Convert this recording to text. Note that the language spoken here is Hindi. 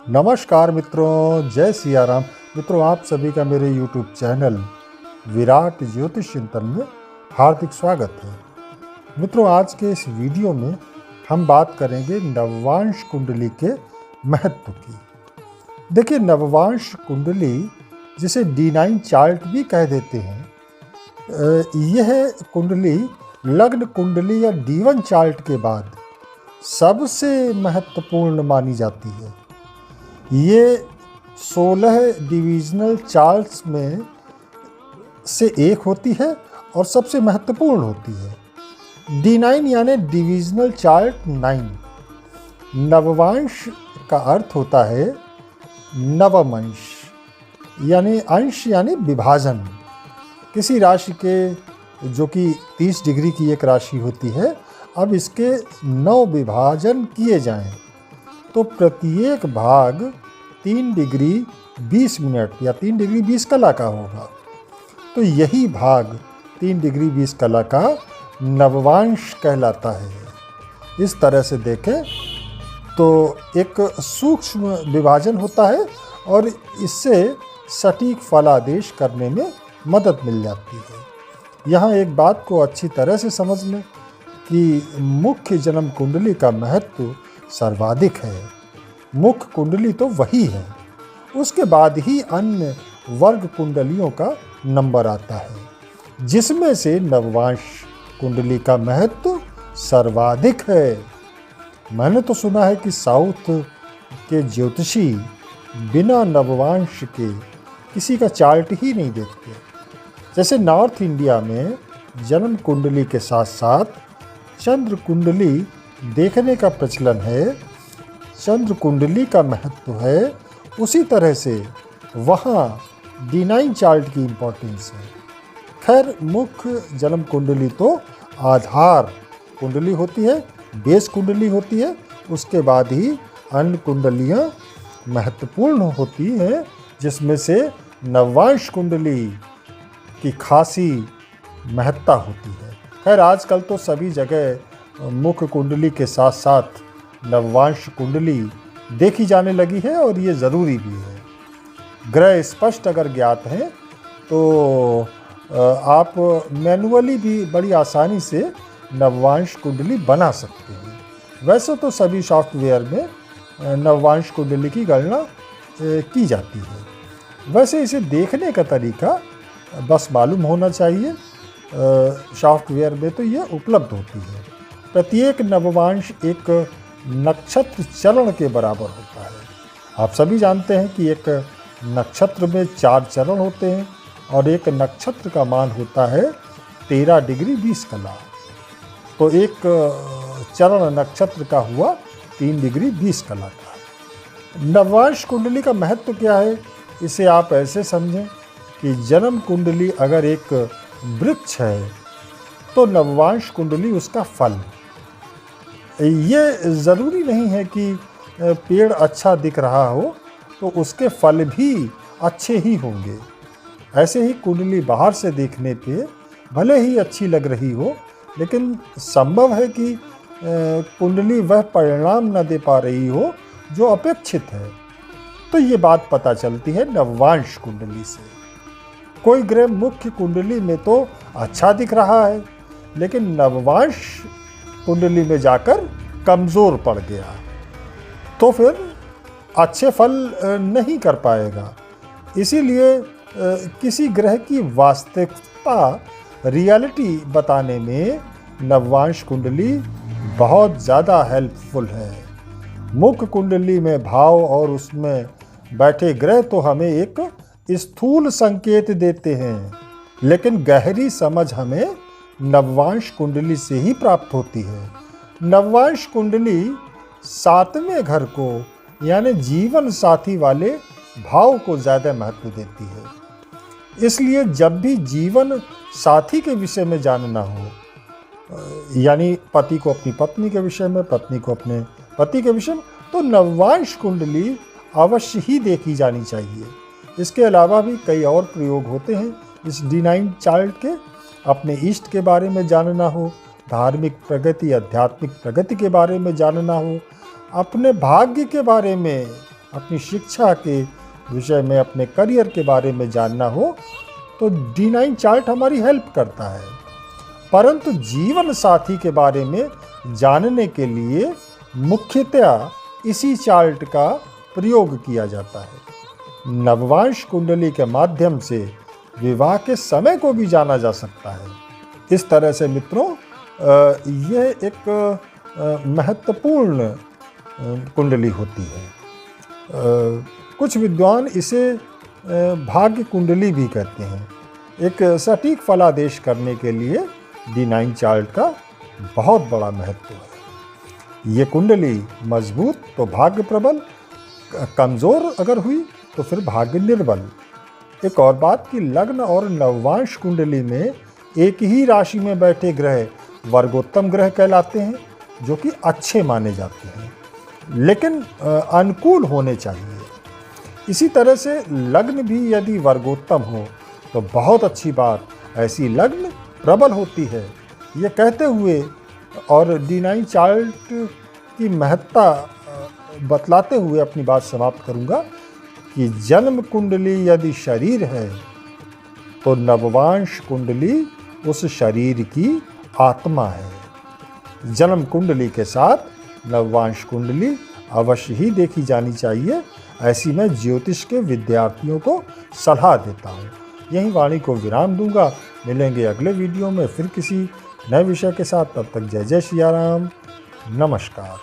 नमस्कार मित्रों, जय सिया राम। मित्रों, आप सभी का मेरे YouTube चैनल विराट ज्योतिष चिंतन में हार्दिक स्वागत है। मित्रों, आज के इस वीडियो में हम बात करेंगे नववांश कुंडली के महत्व की। देखिए, नववांश कुंडली जिसे D9 चार्ट भी कह देते हैं, यह कुंडली लग्न कुंडली या D1 चार्ट के बाद सबसे महत्वपूर्ण मानी जाती है। ये 16 डिविजनल चार्ट्स में से एक होती है और सबसे महत्वपूर्ण होती है। D9 यानी डिविजनल चार्ट 9। नववांश का अर्थ होता है नवम अंश, यानी अंश यानी विभाजन। किसी राशि के, जो कि 30 डिग्री की एक राशि होती है, अब इसके 9 विभाजन किए जाएं तो प्रत्येक भाग 3 डिग्री 20 मिनट या 3 डिग्री 20 कला का होगा। तो यही भाग 3 डिग्री 20 कला का नववांश कहलाता है। इस तरह से देखें तो एक सूक्ष्म विभाजन होता है और इससे सटीक फलादेश करने में मदद मिल जाती है। यहाँ एक बात को अच्छी तरह से समझ लें कि मुख्य जन्म कुंडली का महत्व सर्वाधिक है। मुख्य कुंडली तो वही है, उसके बाद ही अन्य वर्ग कुंडलियों का नंबर आता है, जिसमें से नववांश कुंडली का महत्व सर्वाधिक है। मैंने तो सुना है कि साउथ के ज्योतिषी बिना नववांश के किसी का चार्ट ही नहीं देखते। जैसे नॉर्थ इंडिया में जन्म कुंडली के साथ साथ चंद्र कुंडली देखने का प्रचलन है, चंद्र कुंडली का महत्व है, उसी तरह से वहाँ D9 चार्ट की इम्पोर्टेंस है। खैर, मुख्य जन्म कुंडली तो आधार कुंडली होती है, बेस कुंडली होती है, उसके बाद ही अन्य कुंडलियाँ महत्वपूर्ण होती हैं, जिसमें से नववांश कुंडली की खासी महत्ता होती है। खैर, आजकल तो सभी जगह मुख्य कुंडली के साथ साथ नववांश कुंडली देखी जाने लगी है और ये ज़रूरी भी है। ग्रह स्पष्ट अगर ज्ञात हैं तो आप मैनुअली भी बड़ी आसानी से नववांश कुंडली बना सकते हैं। वैसे तो सभी सॉफ्टवेयर में नववांश कुंडली की गणना की जाती है। वैसे इसे देखने का तरीका बस मालूम होना चाहिए। सॉफ्टवेयर में तो ये उपलब्ध होती है। प्रत्येक नववांश एक नक्षत्र चरण के बराबर होता है। आप सभी जानते हैं कि एक नक्षत्र में 4 चरण होते हैं और एक नक्षत्र का मान होता है 13 डिग्री 20 कला। तो एक चरण नक्षत्र का हुआ 3 डिग्री 20 कला का। नववांश कुंडली का महत्व क्या है, इसे आप ऐसे समझें कि जन्म कुंडली अगर एक वृक्ष है तो नववांश कुंडली उसका फल। ये ज़रूरी नहीं है कि पेड़ अच्छा दिख रहा हो तो उसके फल भी अच्छे ही होंगे। ऐसे ही कुंडली बाहर से देखने पे भले ही अच्छी लग रही हो, लेकिन संभव है कि कुंडली वह परिणाम न दे पा रही हो जो अपेक्षित है। तो ये बात पता चलती है नववांश कुंडली से। कोई ग्रह मुख्य कुंडली में तो अच्छा दिख रहा है, लेकिन नववांश कुंडली में जाकर कमज़ोर पड़ गया तो फिर अच्छे फल नहीं कर पाएगा। इसीलिए किसी ग्रह की वास्तविकता, रियलिटी बताने में नववांश कुंडली बहुत ज़्यादा हेल्पफुल है। मुख्य कुंडली में भाव और उसमें बैठे ग्रह तो हमें एक स्थूल संकेत देते हैं, लेकिन गहरी समझ हमें नववांश कुंडली से ही प्राप्त होती है। नववांश कुंडली 7वें घर को यानी जीवन साथी वाले भाव को ज़्यादा महत्व देती है। इसलिए जब भी जीवन साथी के विषय में जानना हो, यानी पति को अपनी पत्नी के विषय में, पत्नी को अपने पति के विषय में, तो नववांश कुंडली अवश्य ही देखी जानी चाहिए। इसके अलावा भी कई और प्रयोग होते हैं इस D9 चार्ट के। अपने इष्ट के बारे में जानना हो, धार्मिक प्रगति, आध्यात्मिक प्रगति के बारे में जानना हो, अपने भाग्य के बारे में अपनी शिक्षा के विषय में, अपने करियर के बारे में जानना हो तो D9 चार्ट हमारी हेल्प करता है। परंतु जीवन साथी के बारे में जानने के लिए मुख्यतया इसी चार्ट का प्रयोग किया जाता है। नववांश कुंडली के माध्यम से विवाह के समय को भी जाना जा सकता है। इस तरह से मित्रों, यह एक महत्वपूर्ण कुंडली होती है। कुछ विद्वान इसे भाग्य कुंडली भी कहते हैं। एक सटीक फलादेश करने के लिए D9 चार्ट का बहुत बड़ा महत्व है। ये कुंडली मजबूत तो भाग्य प्रबल, कमज़ोर अगर हुई तो फिर भाग्य निर्बल। एक और बात कि लग्न और नववांश कुंडली में एक ही राशि में बैठे ग्रह वर्गोत्तम ग्रह कहलाते हैं, जो कि अच्छे माने जाते हैं, लेकिन अनुकूल होने चाहिए। इसी तरह से लग्न भी यदि वर्गोत्तम हो तो बहुत अच्छी बात, ऐसी लग्न प्रबल होती है। ये कहते हुए और D9 चार्ट की महत्ता बतलाते हुए अपनी बात समाप्त करूंगा कि जन्म कुंडली यदि शरीर है तो नववांश कुंडली उस शरीर की आत्मा है। जन्म कुंडली के साथ नववांश कुंडली अवश्य ही देखी जानी चाहिए, ऐसी मैं ज्योतिष के विद्यार्थियों को सलाह देता हूँ। यही वाणी को विराम दूंगा। मिलेंगे अगले वीडियो में फिर किसी नए विषय के साथ। तब तक जय जय सिया राम, नमस्कार।